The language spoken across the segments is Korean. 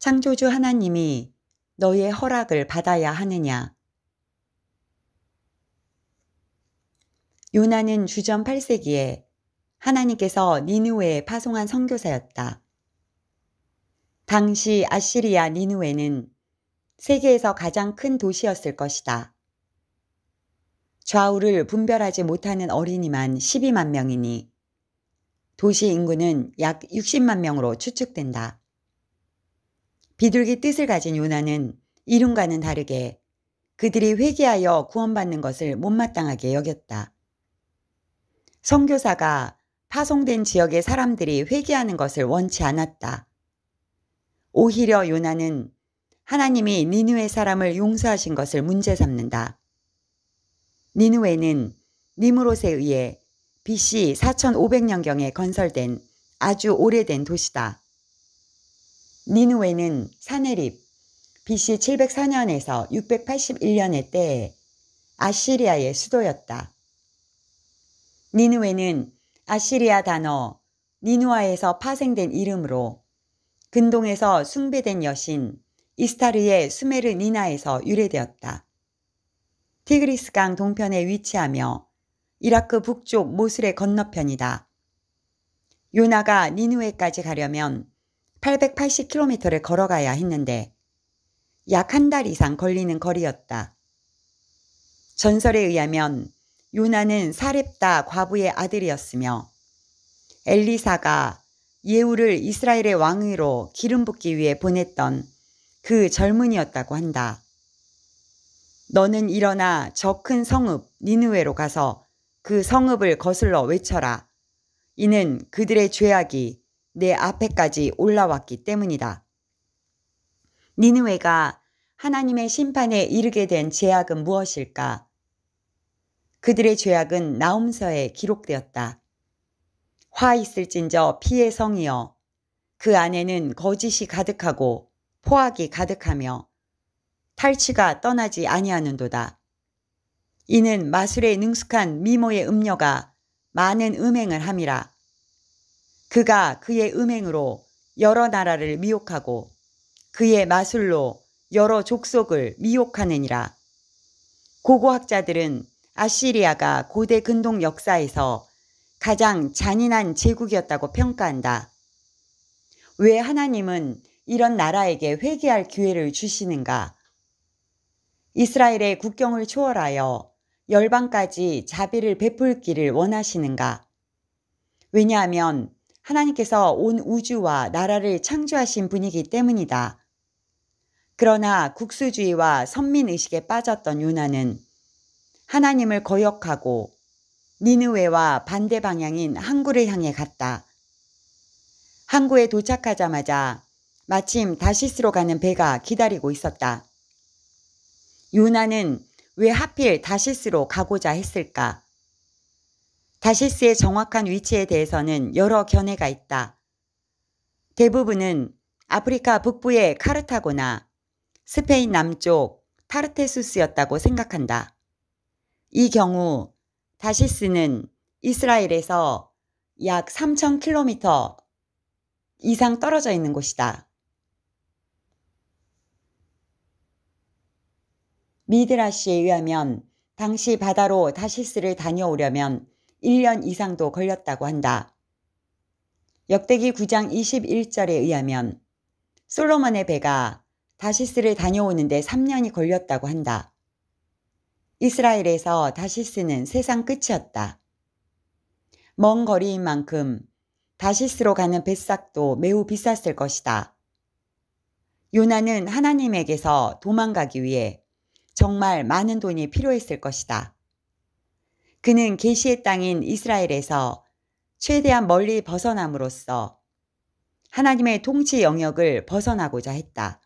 창조주 하나님이 너의 허락을 받아야 하느냐? 요나는 주전 8세기에 하나님께서 니느웨에 파송한 선교사였다. 당시 아시리아 니느웨는 세계에서 가장 큰 도시였을 것이다. 좌우를 분별하지 못하는 어린이만 12만 명이니 도시 인구는 약 60만 명으로 추측된다. 비둘기 뜻을 가진 요나는 이름과는 다르게 그들이 회개하여 구원받는 것을 못마땅하게 여겼다. 선교사가 파송된 지역의 사람들이 회개하는 것을 원치 않았다. 오히려 요나는 하나님이 니느웨 사람을 용서하신 것을 문제 삼는다. 니느웨는 니므롯에 의해 BC 4500년경에 건설된 아주 오래된 도시다. 니느웨는 사네립 BC 704년에서 681년의 때에 아시리아의 수도였다. 니느웨는 아시리아 단어 니누아에서 파생된 이름으로 근동에서 숭배된 여신 이스타르의 수메르 니나에서 유래되었다. 티그리스강 동편에 위치하며 이라크 북쪽 모술의 건너편이다. 요나가 니느웨까지 가려면 880km를 걸어가야 했는데 약 한 달 이상 걸리는 거리였다. 전설에 의하면 요나는 사렙다 과부의 아들이었으며 엘리사가 예후를 이스라엘의 왕위로 기름 붓기 위해 보냈던 그 젊은이였다고 한다. 너는 일어나 저 큰 성읍 니느웨로 가서 그 성읍을 거슬러 외쳐라. 이는 그들의 죄악이 내 앞에까지 올라왔기 때문이다. 니느웨가 하나님의 심판에 이르게 된 죄악은 무엇일까? 그들의 죄악은 나홈서에 기록되었다. 화 있을진저 피의 성이여 그 안에는 거짓이 가득하고 포악이 가득하며 탈취가 떠나지 아니하는도다. 이는 마술에 능숙한 미모의 음녀가 많은 음행을 함이라. 그가 그의 음행으로 여러 나라를 미혹하고 그의 마술로 여러 족속을 미혹하느니라. 고고학자들은 아시리아가 고대 근동 역사에서 가장 잔인한 제국이었다고 평가한다. 왜 하나님은 이런 나라에게 회개할 기회를 주시는가? 이스라엘의 국경을 초월하여 열방까지 자비를 베풀기를 원하시는가? 왜냐하면 하나님께서 온 우주와 나라를 창조하신 분이기 때문이다. 그러나 국수주의와 선민의식에 빠졌던 요나는 하나님을 거역하고 니느웨와 반대 방향인 항구를 향해 갔다. 항구에 도착하자마자 마침 다시스로 가는 배가 기다리고 있었다. 요나는 왜 하필 다시스로 가고자 했을까? 다시스의 정확한 위치에 대해서는 여러 견해가 있다. 대부분은 아프리카 북부의 카르타고나 스페인 남쪽 타르테수스였다고 생각한다. 이 경우 다시스는 이스라엘에서 약 3000km 이상 떨어져 있는 곳이다. 미드라시에 의하면 당시 바다로 다시스를 다녀오려면 1년 이상도 걸렸다고 한다. 역대기 9장 21절에 의하면 솔로몬의 배가 다시스를 다녀오는데 3년이 걸렸다고 한다. 이스라엘에서 다시스는 세상 끝이었다. 먼 거리인 만큼 다시스로 가는 뱃삭도 매우 비쌌을 것이다. 요나는 하나님에게서 도망가기 위해 정말 많은 돈이 필요했을 것이다. 그는 계시의 땅인 이스라엘에서 최대한 멀리 벗어남으로써 하나님의 통치 영역을 벗어나고자 했다.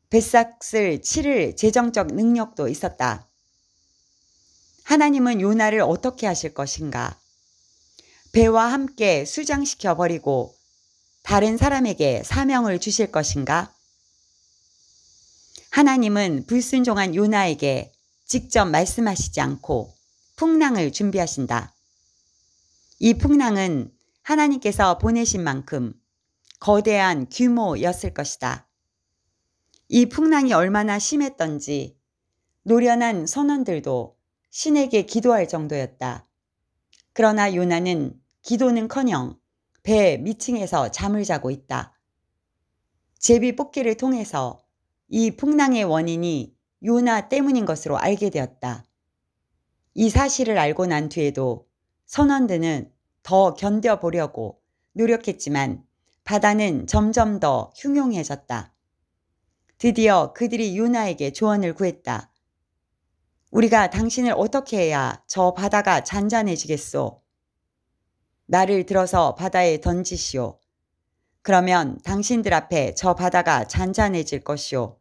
뱃삭을 치를 재정적 능력도 있었다. 하나님은 요나를 어떻게 하실 것인가? 배와 함께 수장시켜 버리고 다른 사람에게 사명을 주실 것인가? 하나님은 불순종한 요나에게 직접 말씀하시지 않고 풍랑을 준비하신다. 이 풍랑은 하나님께서 보내신 만큼 거대한 규모였을 것이다. 이 풍랑이 얼마나 심했던지 노련한 선원들도 신에게 기도할 정도였다. 그러나 요나는 기도는커녕 배 밑층에서 잠을 자고 있다. 제비 뽑기를 통해서 이 풍랑의 원인이 요나 때문인 것으로 알게 되었다. 이 사실을 알고 난 뒤에도 선원들은 더 견뎌보려고 노력했지만 바다는 점점 더 흉흉해졌다. 드디어 그들이 요나에게 조언을 구했다. 우리가 당신을 어떻게 해야 저 바다가 잔잔해지겠소? 나를 들어서 바다에 던지시오. 그러면 당신들 앞에 저 바다가 잔잔해질 것이오.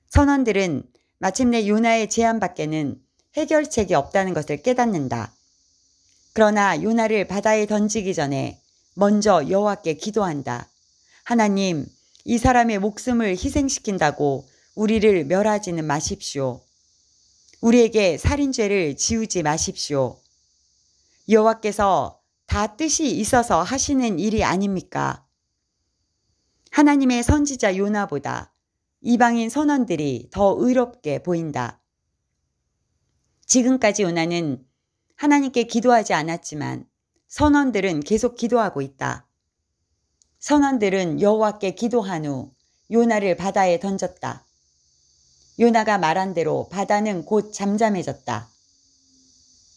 선원들은 마침내 요나의 제안 밖에는 해결책이 없다는 것을 깨닫는다. 그러나 요나를 바다에 던지기 전에 먼저 여호와께 기도한다. 하나님, 이 사람의 목숨을 희생시킨다고 우리를 멸하지는 마십시오. 우리에게 살인죄를 지우지 마십시오. 여호와께서 다 뜻이 있어서 하시는 일이 아닙니까? 하나님의 선지자 요나보다 이방인 선원들이 더 의롭게 보인다. 지금까지 요나는 하나님께 기도하지 않았지만 선원들은 계속 기도하고 있다. 선원들은 여호와께 기도한 후 요나를 바다에 던졌다. 요나가 말한 대로 바다는 곧 잠잠해졌다.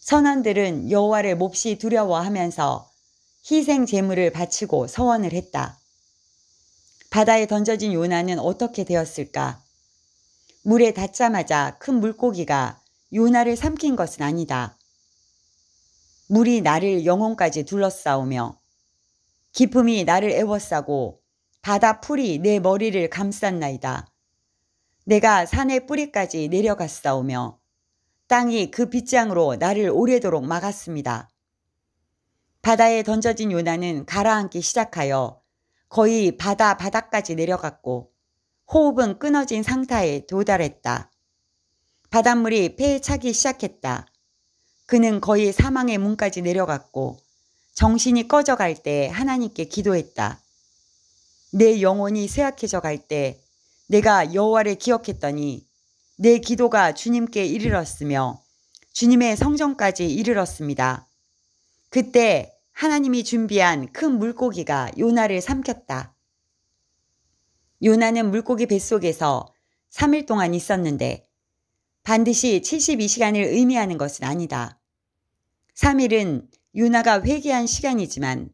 선원들은 여호와를 몹시 두려워하면서 희생 제물을 바치고 서원을 했다. 바다에 던져진 요나는 어떻게 되었을까? 물에 닿자마자 큰 물고기가 요나를 삼킨 것은 아니다. 물이 나를 영혼까지 둘러싸우며 기품이 나를 애워싸고 바다 풀이 내 머리를 감쌌나이다. 내가 산의 뿌리까지 내려갔사오며 땅이 그 빗장으로 나를 오래도록 막았습니다. 바다에 던져진 요나는 가라앉기 시작하여 거의 바다 바닥까지 내려갔고 호흡은 끊어진 상태에 도달했다. 바닷물이 폐에 차기 시작했다. 그는 거의 사망의 문까지 내려갔고 정신이 꺼져갈 때 하나님께 기도했다. 내 영혼이 쇠약해져 갈 때 내가 여호와를 기억했더니 내 기도가 주님께 이르렀으며 주님의 성전까지 이르렀습니다. 그때 하나님이 준비한 큰 물고기가 요나를 삼켰다. 요나는 물고기 뱃속에서 3일 동안 있었는데 반드시 72시간을 의미하는 것은 아니다. 3일은 요나가 회개한 시간이지만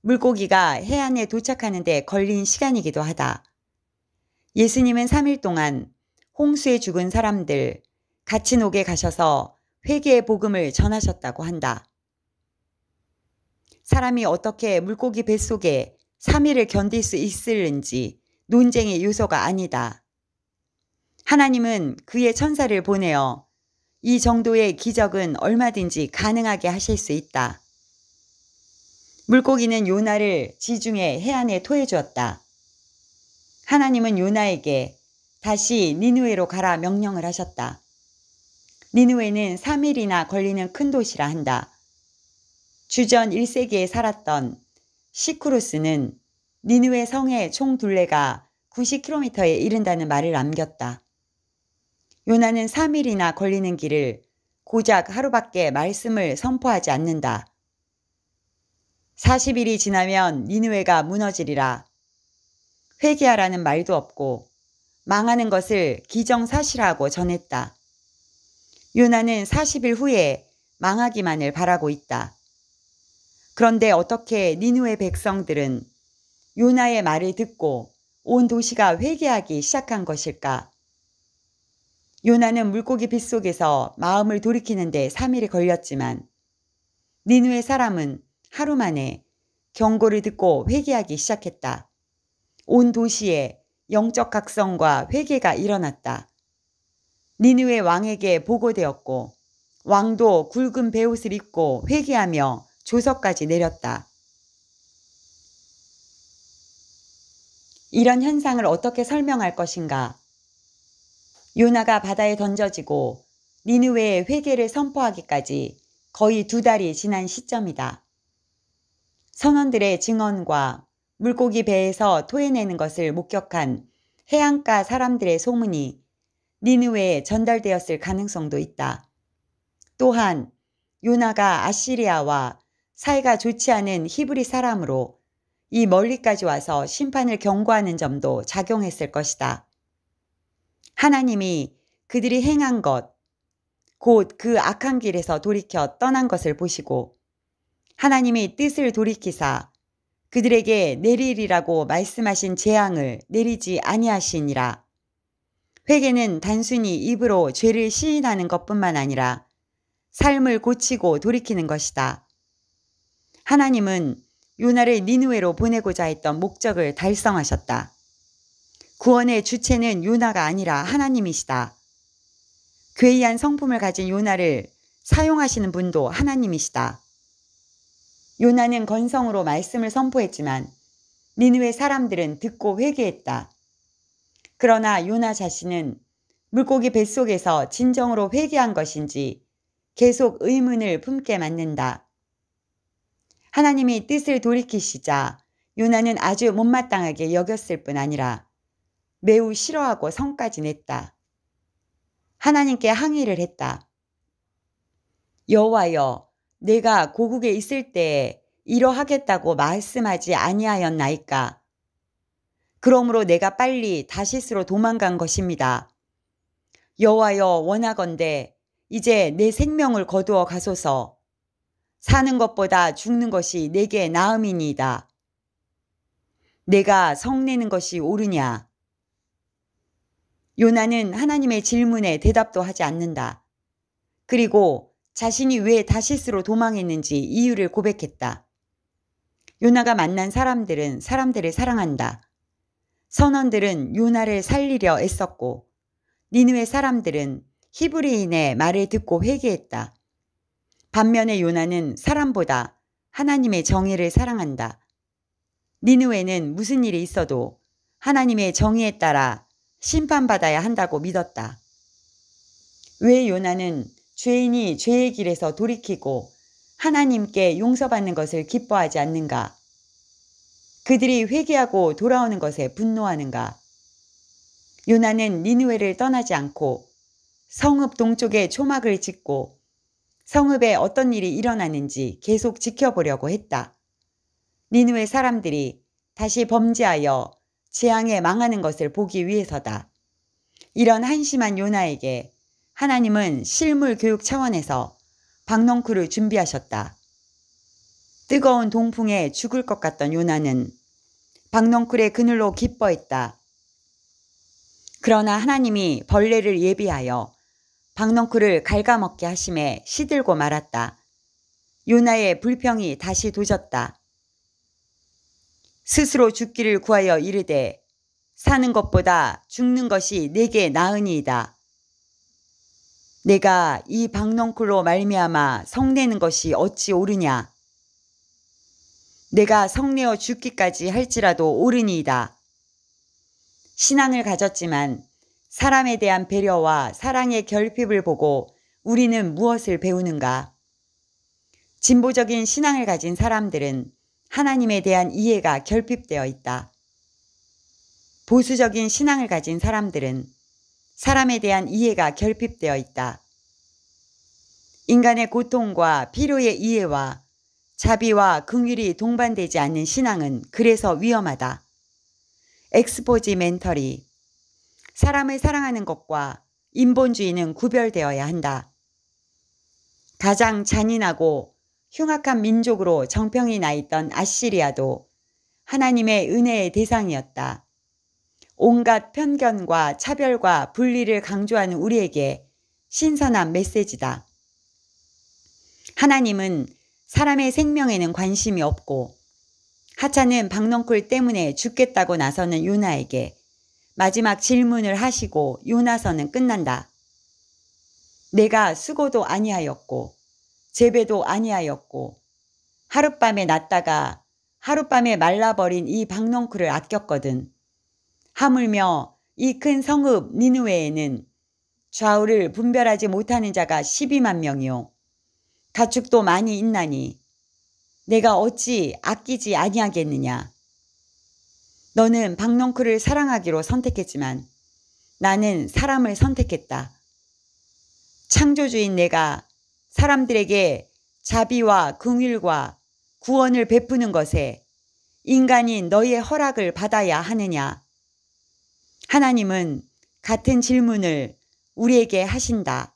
물고기가 해안에 도착하는 데 걸린 시간이기도 하다. 예수님은 3일 동안 홍수에 죽은 사람들 같이 녹에 가셔서 회개의 복음을 전하셨다고 한다. 사람이 어떻게 물고기 뱃속에 3일을 견딜 수 있을는지 논쟁의 요소가 아니다. 하나님은 그의 천사를 보내어 이 정도의 기적은 얼마든지 가능하게 하실 수 있다. 물고기는 요나를 지중해 해안에 토해 주었다. 하나님은 요나에게 다시 니느웨로 가라 명령을 하셨다. 니느웨는 3일이나 걸리는 큰 도시라 한다. 주전 1세기에 살았던 시쿠루스는 니느웨 성의 총 둘레가 90km에 이른다는 말을 남겼다. 요나는 3일이나 걸리는 길을 고작 하루밖에 말씀을 선포하지 않는다. 40일이 지나면 니느웨가 무너지리라. 회개하라는 말도 없고 망하는 것을 기정사실하고 전했다. 요나는 40일 후에 망하기만을 바라고 있다. 그런데 어떻게 니느웨 백성들은 요나의 말을 듣고 온 도시가 회개하기 시작한 것일까? 요나는 물고기 빗속에서 마음을 돌이키는데 3일이 걸렸지만 니느웨 사람은 하루 만에 경고를 듣고 회개하기 시작했다. 온 도시에 영적 각성과 회개가 일어났다. 니느웨 왕에게 보고되었고 왕도 굵은 베옷을 입고 회개하며 조서까지 내렸다. 이런 현상을 어떻게 설명할 것인가? 요나가 바다에 던져지고 니느웨의 회개를 선포하기까지 거의 2달이 지난 시점이다. 선원들의 증언과 물고기 배에서 토해내는 것을 목격한 해안가 사람들의 소문이 니느웨에 전달되었을 가능성도 있다. 또한 요나가 아시리아와 사이가 좋지 않은 히브리 사람으로 이 멀리까지 와서 심판을 경고하는 점도 작용했을 것이다. 하나님이 그들이 행한 것, 곧 그 악한 길에서 돌이켜 떠난 것을 보시고 하나님이 뜻을 돌이키사 그들에게 내리리라고 말씀하신 재앙을 내리지 아니하시니라. 회개는 단순히 입으로 죄를 시인하는 것뿐만 아니라 삶을 고치고 돌이키는 것이다. 하나님은 요나를 니느웨로 보내고자 했던 목적을 달성하셨다. 구원의 주체는 요나가 아니라 하나님이시다. 괴이한 성품을 가진 요나를 사용하시는 분도 하나님이시다. 요나는 건성으로 말씀을 선포했지만 니느웨 사람들은 듣고 회개했다. 그러나 요나 자신은 물고기 뱃속에서 진정으로 회개한 것인지 계속 의문을 품게 만든다. 하나님이 뜻을 돌이키시자 요나는 아주 못마땅하게 여겼을 뿐 아니라 매우 싫어하고 성까지 냈다. 하나님께 항의를 했다. 여호와여, 내가 고국에 있을 때에 이러하겠다고 말씀하지 아니하였나이까. 그러므로 내가 빨리 다시스로 도망간 것입니다. 여호와여, 원하건대 이제 내 생명을 거두어 가소서. 사는 것보다 죽는 것이 내게 나음이니이다. 내가 성내는 것이 옳으냐? 요나는 하나님의 질문에 대답도 하지 않는다. 그리고 자신이 왜 다시스로 도망했는지 이유를 고백했다. 요나가 만난 사람들은 사람들을 사랑한다. 선원들은 요나를 살리려 애썼고 니느웨 사람들은 히브리인의 말을 듣고 회개했다. 반면에 요나는 사람보다 하나님의 정의를 사랑한다. 니느웨는 무슨 일이 있어도 하나님의 정의에 따라 심판받아야 한다고 믿었다. 왜 요나는 죄인이 죄의 길에서 돌이키고 하나님께 용서받는 것을 기뻐하지 않는가? 그들이 회개하고 돌아오는 것에 분노하는가? 요나는 니느웨를 떠나지 않고 성읍 동쪽에 초막을 짓고 성읍에 어떤 일이 일어나는지 계속 지켜보려고 했다. 니느웨 사람들이 다시 범죄하여 재앙에 망하는 것을 보기 위해서다. 이런 한심한 요나에게 하나님은 실물 교육 차원에서 박넝쿨을 준비하셨다. 뜨거운 동풍에 죽을 것 같던 요나는 박넝쿨의 그늘로 기뻐했다. 그러나 하나님이 벌레를 예비하여 박넝쿨을 갉아먹게 하심에 시들고 말았다. 요나의 불평이 다시 도졌다. 스스로 죽기를 구하여 이르되 사는 것보다 죽는 것이 내게 나으니이다. 내가 이 박넝쿨로 말미암아 성내는 것이 어찌 옳으냐. 내가 성내어 죽기까지 할지라도 옳으니이다. 신앙을 가졌지만 사람에 대한 배려와 사랑의 결핍을 보고 우리는 무엇을 배우는가? 진보적인 신앙을 가진 사람들은 하나님에 대한 이해가 결핍되어 있다. 보수적인 신앙을 가진 사람들은 사람에 대한 이해가 결핍되어 있다. 인간의 고통과 필요의 이해와 자비와 긍휼이 동반되지 않는 신앙은 그래서 위험하다. 엑스포지멘터리, 사람을 사랑하는 것과 인본주의는 구별되어야 한다. 가장 잔인하고 흉악한 민족으로 정평이 나 있던 아시리아도 하나님의 은혜의 대상이었다. 온갖 편견과 차별과 분리를 강조하는 우리에게 신선한 메시지다. 하나님은 사람의 생명에는 관심이 없고 하찮은 박넝쿨 때문에 죽겠다고 나서는 요나에게 마지막 질문을 하시고 요나서는 끝난다. 내가 수고도 아니하였고 재배도 아니하였고 하룻밤에 났다가 하룻밤에 말라버린 이 박넝쿨을 아꼈거든. 하물며 이 큰 성읍 니느웨에는 좌우를 분별하지 못하는 자가 12만 명이요 가축도 많이 있나니 내가 어찌 아끼지 아니하겠느냐. 너는 박농크를 사랑하기로 선택했지만 나는 사람을 선택했다. 창조주인 내가 사람들에게 자비와 긍휼과 구원을 베푸는 것에 인간인 너의 허락을 받아야 하느냐? 하나님은 같은 질문을 우리에게 하신다.